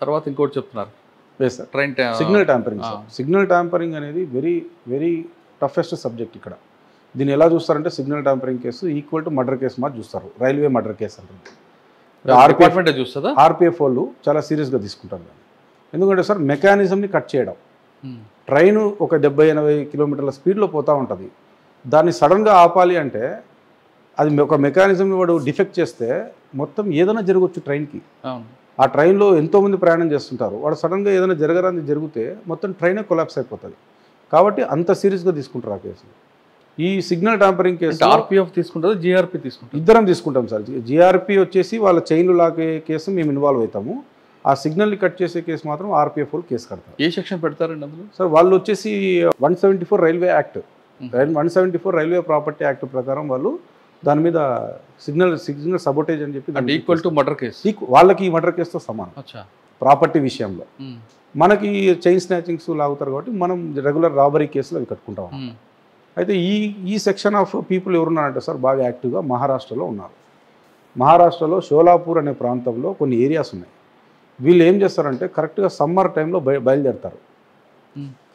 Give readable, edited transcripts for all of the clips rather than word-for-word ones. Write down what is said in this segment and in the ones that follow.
తర్వాత ఇంకోటి చెప్తున్నారు లేదు sir, train signal tampering sir. Signal tampering అనేది వెరీ వెరీ టఫెస్ట్ సబ్జెక్ట్ ఇక్కడ. దీన్ని ఎలా చూస్తారంటే signal tampering case equal to murder case మాత్రం చూస్తారు. రైల్వే మర్డర్ కేసు అంటుంది. డిపార్ట్మెంట్ చూస్తుందా? ఆర్పిఎఫ్ వాళ్ళు చాలా సీరియస్గా తీసుకుంటారు. ఎందుకంటే సార్ మెకానిజంని కట్ చేయడం. ట్రైన్ ఒక 70-80 కిలోమీటర్ల స్పీడ్లో పోతూ ఉంటుంది. దాన్ని సడన్గా ఆపాలి అంటే అది ఒక మెకానిజంని వాడు డిఫెక్ట్ చేస్తే మొత్తం ఏదైనా జరగవచ్చు ట్రైన్కి. ఆ ట్రైన్లో ఎంతోమంది ప్రయాణం చేస్తుంటారు. వాడు సడన్గా ఏదైనా జరగరాని జరిగితే మొత్తం ట్రైనే కొలాప్స్ అయిపోతుంది. కాబట్టి అంత సీరియస్గా తీసుకుంటారు ఆ కేసు. ఈ సిగ్నల్ ట్యాంపరింగ్ కేసు ఆర్పిఎఫ్ తీసుకుంటారు, జిఆర్పి తీసుకుంటారు, ఇద్దరం తీసుకుంటాం సార్. జిఆర్పి వచ్చేసి వాళ్ళ చైన్లు లాగే కేసు మేము ఇన్వాల్వ్ అవుతాము. ఆ సిగ్నల్ని కట్ చేసే కేసు మాత్రం ఆర్పిఎఫ్ వాళ్ళు కేసు కడతారు. ఏ సెక్షన్ పెడతారండి అందులో? సార్ వాళ్ళు వచ్చేసి 174 railway act, 174 railway property act ప్రకారం వాళ్ళు దాని మీద సిగ్నల్ సబోటేజ్ అని చెప్పి ఈక్వల్ టు మర్డర్ కేసు. వాళ్ళకి ఈ మర్డర్ కేసుతో సమానం ప్రాపర్టీ విషయంలో. మనకి చైన్ స్నాచింగ్స్ లాగుతారు కాబట్టి మనం రెగ్యులర్ రాబరీ కేసులు అవి కట్టుకుంటాం. అయితే ఈ సెక్షన్ ఆఫ్ పీపుల్ ఎవరున్నారంటే సార్ బాగా యాక్టివ్గా మహారాష్ట్రలో ఉన్నారు. మహారాష్ట్రలో షోలాపూర్ అనే ప్రాంతంలో కొన్ని ఏరియాస్ ఉన్నాయి. వీళ్ళు ఏం చేస్తారంటే కరెక్ట్గా సమ్మర్ టైంలో బయలుదేరుతారు.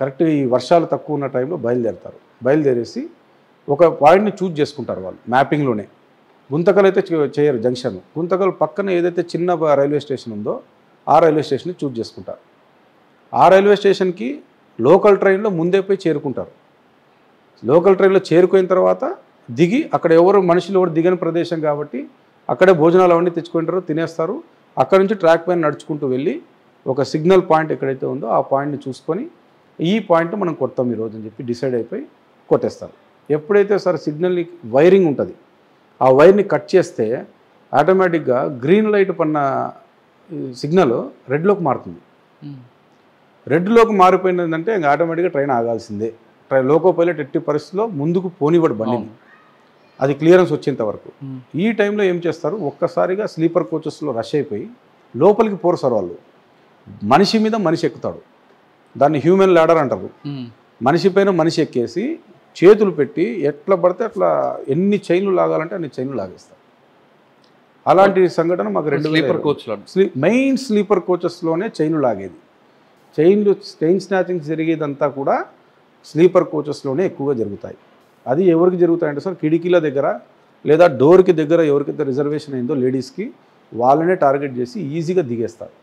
కరెక్ట్గా ఈ వర్షాలు తక్కువ ఉన్న టైంలో బయలుదేరుతారు. బయలుదేరేసి ఒక పాయింట్ని చూజ్ చేసుకుంటారు వాళ్ళు మ్యాపింగ్లోనే. గుంతకల్ అయితే చేయరు జంక్షన్. గుంతకల్ పక్కన ఏదైతే చిన్న రైల్వే స్టేషన్ ఉందో ఆ రైల్వే స్టేషన్ని చూజ్ చేసుకుంటారు. ఆ రైల్వే స్టేషన్కి లోకల్ ట్రైన్లో ముందే పోయి చేరుకుంటారు. లోకల్ ట్రైన్లో చేరుకున్న తర్వాత దిగి అక్కడ మనుషులు ఎవరు దిగని ప్రదేశం కాబట్టి అక్కడే భోజనాలు అవన్నీ తెచ్చుకుంటారు, తినేస్తారు. అక్కడ నుంచి ట్రాక్ పైన నడుచుకుంటూ వెళ్ళి ఒక సిగ్నల్ పాయింట్ ఎక్కడైతే ఉందో ఆ పాయింట్ని చూసుకొని ఈ పాయింట్ మనం కొడతాం ఈరోజు అని చెప్పి డిసైడ్ అయిపోయి కొట్టేస్తారు. ఎప్పుడైతే సార్ సిగ్నల్ని వైరింగ్ ఉంటుంది ఆ వైర్ని కట్ చేస్తే ఆటోమేటిక్గా గ్రీన్ లైట్ పన్న సిగ్నల్ రెడ్లోకి మారుతుంది. రెడ్లోకి మారిపోయిందంటే ఇంకా ఆటోమేటిక్గా ట్రైన్ ఆగాల్సిందే. లోకో పైలట్ ఎట్టి పరిస్థితిలో ముందుకు పోనివ్వడు బండిని, అది క్లియరెన్స్ వచ్చేంత వరకు. ఈ టైంలో ఏం చేస్తారు, ఒక్కసారిగా స్లీపర్ కోచెస్లో రష్ అయిపోయి లోపలికి పోరు సార్ వాళ్ళు. మనిషి మీద మనిషి ఎక్కుతాడు, దాన్ని హ్యూమన్ ల్యాడర్ అంటారు. మనిషి పైన మనిషి ఎక్కేసి చేతులు పెట్టి ఎట్లా పడితే అట్లా ఎన్ని చైన్లు లాగాలంటే అన్ని చైన్లు లాగేస్తారు. అలాంటి సంఘటన మాకు 2 స్లీపర్ కోచ్లో మెయిన్ స్లీపర్ కోచెస్లోనే చైన్లు లాగేది. చైన్ స్నాచింగ్ జరిగేదంతా కూడా స్లీపర్ కోచెస్లోనే ఎక్కువగా జరుగుతాయి. అది ఎవరికి జరుగుతాయంటే సార్ కిటికీల దగ్గర లేదా డోర్కి దగ్గర ఎవరికైతే రిజర్వేషన్ అయిందో లేడీస్కి వాళ్ళనే టార్గెట్ చేసి ఈజీగా దిగేస్తారు.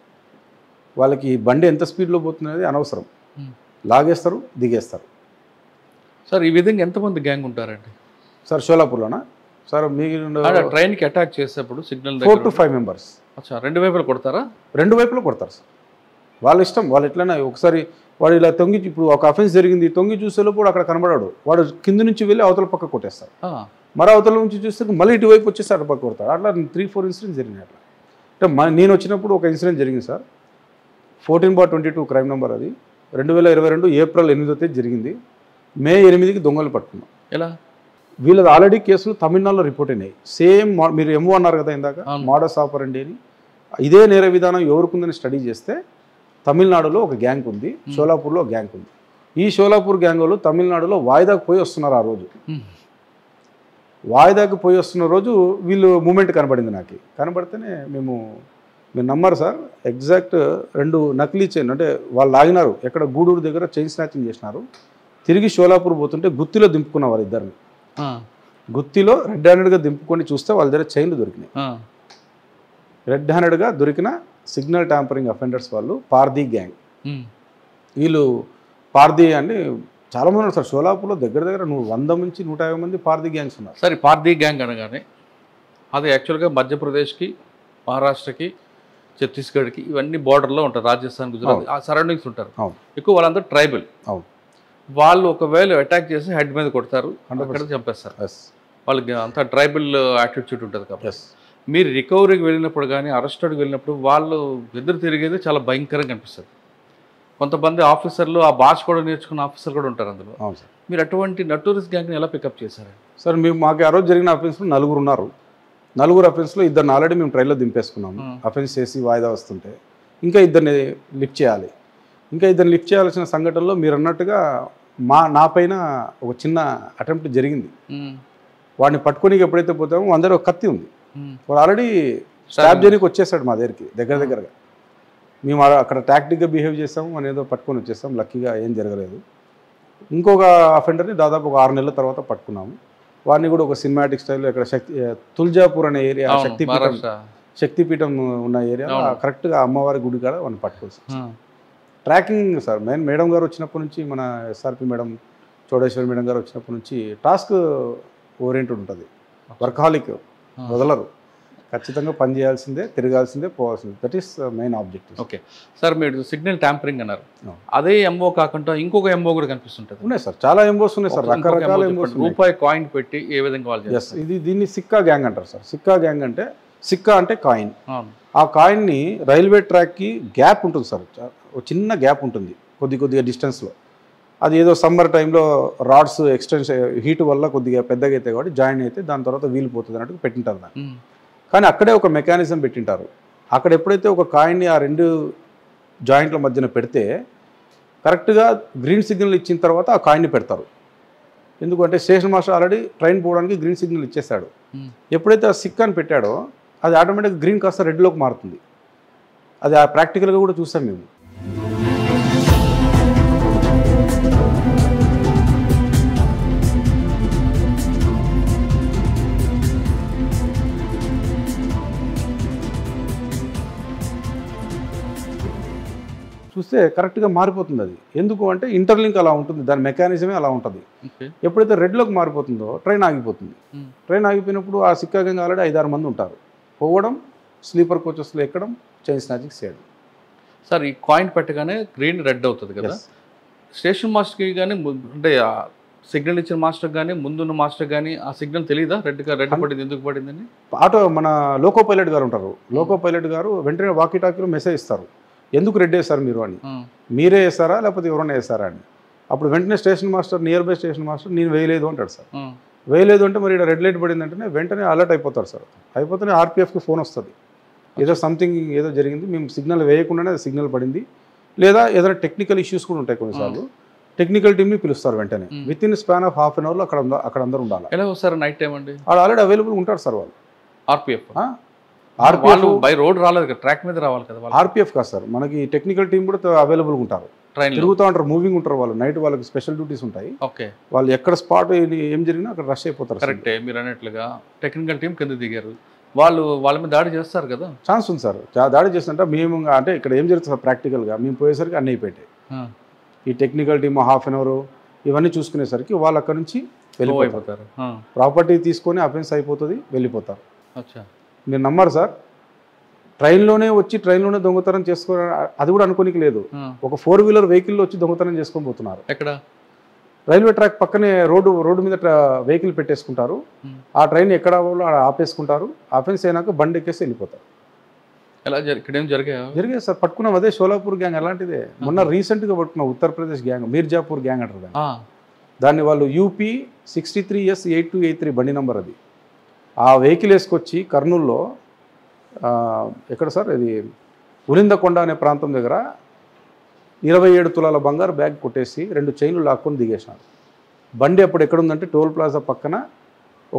వాళ్ళకి బండి ఎంత స్పీడ్లో పోతున్నది అనవసరం, లాగేస్తారు, దిగేస్తారు. సార్ ఈ విధంగా ఎంతమంది గ్యాంగ్ ఉంటారండి సార్ షోలాపూర్లోనా? సార్ మీరు ట్రైన్కి అటాక్ చేసేప్పుడు సిగ్నల్ 4 to 5 మెంబర్స్. రెండు వైపులు కొడతారా? 2 వైపులో కొడతారు సార్. వాళ్ళ ఇష్టం, వాళ్ళు ఎట్లయినా. ఒకసారి వాడు ఇలా తొంగి, ఇప్పుడు ఒక అఫెన్స్ జరిగింది, తొంగి చూసేలోపు అక్కడ కనబడాడు, వాడు కింద నుంచి వెళ్ళి అవతల పక్క కొట్టేస్తారు. మరో అవతల నుంచి చూస్తే మళ్ళీ ఇటువైపు వచ్చేసి అటు పక్క కొడతారు. అట్లా 3-4 ఇన్సిడెంట్స్ జరిగినాయి. అట్లా అంటే నేను వచ్చినప్పుడు ఒక ఇన్సిడెంట్ జరిగింది సార్. 14/22 క్రైమ్ నెంబర్, అది 2022 ఏప్రిల్ 8వ తేదీ జరిగింది. మే 8కి దొంగలు పట్టుకున్నాం. ఎలా? వీళ్ళది ఆల్రెడీ కేసులు తమిళనాడులో రిపోర్ట్ అయినాయి. సేమ్ మీరు ఎంఓ అన్నారు కదా ఇందాక, మోడస్ ఆపరండి అని. ఇదే నేర విధానం ఎవరికుందని స్టడీ చేస్తే తమిళనాడులో ఒక గ్యాంగ్ ఉంది, షోలాపూర్లో ఒక గ్యాంగ్ ఉంది. ఈ షోలాపూర్ గ్యాంగ్ వాళ్ళు తమిళనాడులో వాయిదాకు పోయి వస్తున్నారు. ఆ రోజు వాయిదాకు పోయి వస్తున్న రోజు వీళ్ళు మూమెంట్ కనబడింది నాకు. కనబడితేనే మీరు నమ్మరు సార్, ఎగ్జాక్ట్ 2 నకిలీ చైన్, అంటే వాళ్ళు ఆగినారు ఎక్కడ గూడూరు దగ్గర చైన్ స్నాచింగ్ చేసినారు. తిరిగి షోలాపూర్ పోతుంటే గుత్తిలో దింపుకున్నారు ఇద్దరిని. గుత్తిలో రెడ్ హ్యాండెడ్గా దింపుకొని చూస్తే వాళ్ళ దగ్గర చైన్లు దొరికినాయి. రెడ్ హ్యాండెడ్గా దొరికిన సిగ్నల్ ట్యాంపరింగ్ అఫెండర్స్ వాళ్ళు పార్దీ గ్యాంగ్. వీళ్ళు పార్దీ అని చాలామంది ఉన్నారు సార్ షోలాపూర్లో. దగ్గర 100 నుంచి 150 మంది పార్దీ గ్యాంగ్స్ ఉన్నారు. సరే, పార్దీ గ్యాంగ్ అనగానే అది యాక్చువల్గా మధ్యప్రదేశ్కి, మహారాష్ట్రకి, ఛత్తీస్గఢ్కి ఇవన్నీ బార్డర్లో ఉంటారు. రాజస్థాన్, గుజరాత్ ఆ సరౌండింగ్స్ ఉంటారు ఎక్కువ. వాళ్ళందరూ ట్రైబల్. వాళ్ళు ఒకవేళ అటాక్ చేసి హెడ్ మీద కొడతారు, అక్కడ చంపేస్తారు. వాళ్ళకి అంతా ట్రైబల్ యాటిట్యూడ్ ఉంటుంది కాబట్టి. మీరు రికవరీకి వెళ్ళినప్పుడు కానీ అరెస్టెడ్కి వెళ్ళినప్పుడు వాళ్ళు ఎదురు తిరిగేది చాలా భయంకరంగా అనిపిస్తుంది. కొంతమంది ఆఫీసర్లు ఆ భాష కూడా నేర్చుకున్న ఆఫీసర్ కూడా ఉంటారు అందులో. మీరు అటువంటి నటోరియస్ గ్యాంగ్ని ఎలా పికప్ చేశారు సార్? మాకు ఆ రోజు జరిగిన అఫెన్స్లో 4 ఉన్నారు. 4 అఫెన్స్లో 2 ఆల్రెడీ మేము ట్రైన్లో దింపేసుకున్నాము. అఫెన్స్ చేసి వాయిదా వస్తుంటే ఇంకా 2 లిఫ్ట్ చేయాలి. ఇంకా 2 లిఫ్ట్ చేయాల్సిన సంఘటనలో మీరు అన్నట్టుగా నా పైన ఒక చిన్న అటెంప్ట్ జరిగింది. వాడిని పట్టుకొని ఎప్పుడైతే పోతామో అందరూ ఒక కత్తి ఉంది. వాడు ఆల్రెడీ స్టాప్ చేయడానికి వచ్చేసాడు మా దగ్గరగా. మేము అక్కడ టాక్టిక్గా బిహేవ్ చేసాము మనం ఏదో పట్టుకొని వచ్చేసాం, లక్కీగా ఏం జరగలేదు. ఇంకొక అఫెండర్ని దాదాపు ఒక 6 నెలల తర్వాత పట్టుకున్నాము. వారిని కూడా ఒక సినిమాటిక్ స్టైల్లో ఇక్కడ తుల్జాపూర్ అనే ఏరియా, శక్తిపీఠం ఉన్న ఏరియా కరెక్ట్గా అమ్మవారి గుడి కాడ వాడిని పట్టుకోవచ్చు. ట్రాకింగ్ సార్ మేడం గారు వచ్చినప్పటి నుంచి, మన ఎస్ఆర్పి మేడం చౌడేశ్వరి మేడం గారు వచ్చినప్పటి నుంచి టాస్క్ ఓరియంటెడ్ ఉంటుంది. వర్కాలిక్ వదలరు, ఖచ్చితంగా పని చేయాల్సిందే, తిరగాల్సిందే, పోవాల్సిందే. That is main objective. Okay sir, మీరు సిగ్నల్ ట్యాంపరింగ్ అన్నారు, అదే ఎంఓ కాకుండా ఇంకొక ఎంఓ కూడా కనిపిస్తుంటుంది. ఉన్నాయి సార్, చాలా ఎంఓస్ ఉన్నాయి సార్, రకరకాల ఎంఓస్. రూపాయి కాయిన్ పెట్టి ఏ విధంగా వాళ్ళు దీన్ని సిక్కా గ్యాంగ్ అంటారు సార్. సిక్కా గ్యాంగ్ అంటే, సిక్కా అంటే కాయిన్. ఆ కాయిన్ని రైల్వే ట్రాక్కి గ్యాప్ ఉంటుంది సార్, ఒక చిన్న గ్యాప్ ఉంటుంది కొద్దిగా డిస్టెన్స్లో. అది ఏదో సమ్మర్ టైంలో రాడ్స్ ఎక్స్టెన్షన్ హీట్ వల్ల కొద్దిగా పెద్దగా అయితే కాబట్టి జాయిన్ అయితే దాని తర్వాత వీలిపోతుంది అన్నట్టు పెట్టింటారు దాన్ని. కానీ అక్కడే ఒక మెకానిజం పెట్టింటారు. అక్కడ ఎప్పుడైతే ఒక కాయిన్ని ఆ 2 జాయింట్ల మధ్యన పెడితే కరెక్ట్గా గ్రీన్ సిగ్నల్ ఇచ్చిన తర్వాత ఆ కాయిన్ని పెడతారు. ఎందుకంటే స్టేషన్ మాస్టర్ ఆల్రెడీ ట్రైన్ పోవడానికి గ్రీన్ సిగ్నల్ ఇచ్చేస్తాడు. ఎప్పుడైతే ఆ సిక్కాని పెట్టాడో అది ఆటోమేటిక్గా గ్రీన్ కాస్త రెడ్లోకి మారుతుంది. అది ఆ ప్రాక్టికల్గా కూడా చూసాం మేము. చూస్తే కరెక్ట్గా మారిపోతుంది అది. ఎందుకు అంటే ఇంటర్లింక్ అలా ఉంటుంది, దాని మెకానిజమే అలా ఉంటుంది. ఎప్పుడైతే రెడ్లోకి మారిపోతుందో ట్రైన్ ఆగిపోతుంది. ట్రైన్ ఆగిపోయినప్పుడు ఆ సిక్కా గ్యాంగ్ ఆల్రెడీ 5-6 మంది ఉంటారు. పోవడం, స్లీపర్ కోచెస్లో ఎక్కడం, చైన్ స్నాచింగ్ చేయడం. సార్, ఈ కాయిన్ పెట్టగానే గ్రీన్ రెడ్ అవుతుంది కదా, స్టేషన్ మాస్టర్కి కానీ అంటే సిగ్నల్ ఇచ్చిన మాస్టర్ కానీ ముందున్న మాస్టర్ కానీ ఆ సిగ్నల్ తెలియదా రెడ్ పడింది ఎందుకు పడిందని? ఆటో మన లోకో పైలట్ గారు ఉంటారు, లోకో పైలట్ గారు వెంటనే వాకీ టాకీలో మెసేజ్ ఇస్తారు, ఎందుకు రెడ్ వేస్తారు మీరు అని. మీరే వేస్తారా లేకపోతే ఎవరైనా వేస్తారా అని. అప్పుడు వెంటనే station master, near by station master, నేను వేయలేదు అంటాడు సార్. వేయలేదు అంటే మరి ఇక్కడ రెడ్ లైట్ పడిందంటేనే వెంటనే అలర్ట్ అయిపోతారు సార్. అయిపోతేనే ఆర్పిఎఫ్కి ఫోన్ వస్తుంది, ఏదో సంథింగ్ ఏదో జరిగింది, మేము సిగ్నల్ వేయకుండానే సిగ్నల్ పడింది. లేదా ఏదైనా టెక్నికల్ ఇష్యూస్ కూడా ఉంటాయి కొన్నిసార్లు, టెక్నికల్ టీమ్ని పిలుస్తారు వెంటనే. With in span of half an అవర్లో అక్కడ అందరూ ఉండాలి. ఎలా వస్తారు నైట్ టైం అండి? వాళ్ళు ఆల్రెడీ అవైలబుల్ ఉంటారు సార్ వాళ్ళు. ఆర్పిఎఫ్ బై రోడ్ రాలేదు కదా, ట్రాక్ మీద రావాలి కదా. ఆర్పిఎఫ్ కాదు సార్, మనకి టెక్నికల్ టీం కూడా అవైలబుల్ ఉంటారు, తిరుగుతూ ఉంటారు, మూవింగ్ ఉంటారు వాళ్ళు. నైట్ వాళ్ళకి స్పెషల్ డ్యూటీస్ ఉంటాయి. ఓకే, వాళ్ళు ఎక్కడ స్పాట్ ఏం జరిగినా అక్కడ రష్ అయిపోతారు. కరెక్టే మీరు అన్నట్లుగా. టెక్నికల్ టీం కింద దిగారు, వాళ్ళ మీద దాడి చేస్తారు కదా. ఛాన్స్ ఉంది సార్, దాడి చేస్తుంటే మేము అంటే ఇక్కడ ఏం జరుగుతుంది సార్ ప్రాక్టికల్గా, మేము పోయేసరికి అన్నీ అయిపోయాయి. ఈ technical team half an hour ఇవన్నీ చూసుకునేసరికి వాళ్ళు అక్కడ నుంచి వెళ్ళిపోతారు. ప్రాపర్టీ తీసుకొని అఫెన్స్ అయిపోతుంది, వెళ్ళిపోతారు. మీరు నమ్మరు సార్, ట్రైన్లోనే వచ్చి ట్రైన్లోనే దొంగతనం చేసుకోవాలి అది కూడా అనుకోనికి లేదు. ఒక 4-వీలర్ వెహికల్లో వచ్చి దొంగతనం చేసుకొని పోతున్నారు. ఎక్కడ? రైల్వే ట్రాక్ పక్కనే రోడ్డు మీద వెహికల్ పెట్టేసుకుంటారు. ఆ ట్రైన్ ఎక్కడ ఆపేసుకుంటారు. అఫెన్స్ అయినాక బండి ఎక్కేసి వెళ్ళిపోతారు. ఎలా ఇక్కడేం జరిగాయి సార్, పట్టుకున్నాం. అదే షోలాపూర్ గ్యాంగ్ అలాంటిదే. మొన్న రీసెంట్గా పట్టుకున్నాం, ఉత్తరప్రదేశ్ గ్యాంగ్, మీర్జాపూర్ గ్యాంగ్ అంటారు దాన్ని. వాళ్ళు యూపీ 63S8283 బండి నెంబర్ అది. ఆ వెహికల్ వేసుకొచ్చి కర్నూలులో ఎక్కడ సార్ ఇది ఉలిందకొండ అనే ప్రాంతం దగ్గర 27 తులాల బంగారు బ్యాగ్ కొట్టేసి 2 చైన్లు లాక్కొని దిగేసినారు. బండి అప్పుడు ఎక్కడుందంటే టోల్ ప్లాజా పక్కన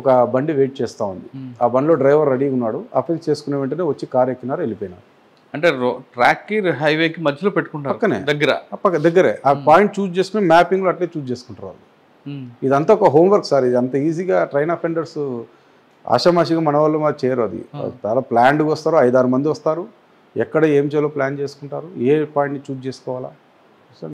ఒక బండి వెయిట్ చేస్తూ ఉంది. ఆ బండిలో డ్రైవర్ రెడీగా ఉన్నాడు. అఫెన్స్ చేసుకునే వెంటనే వచ్చి కార్ ఎక్కినారు, వెళ్ళిపోయినారు. అంటే ట్రాక్కి హైవేకి మధ్యలో పెట్టుకుంటారు, పక్కనే దగ్గరే. ఆ పాయింట్ చూస్ చేసుకుని మ్యాపింగ్లో అట్లే చూస్ చేసుకుంటారు వాళ్ళు. ఇదంతా ఒక హోంవర్క్ సార్. ఇది అంత ఈజీగా ట్రైన్ అఫెండర్స్ ఆషామాషిగా మన వాళ్ళు మాకు చేయరు. అది చాలా ప్లాన్డ్గా వస్తారు, 5-6 మంది వస్తారు. ఎక్కడ ఏం చేయాలో ప్లాన్ చేసుకుంటారు, ఏ పాయింట్ని చూస్ చేసుకోవాలా.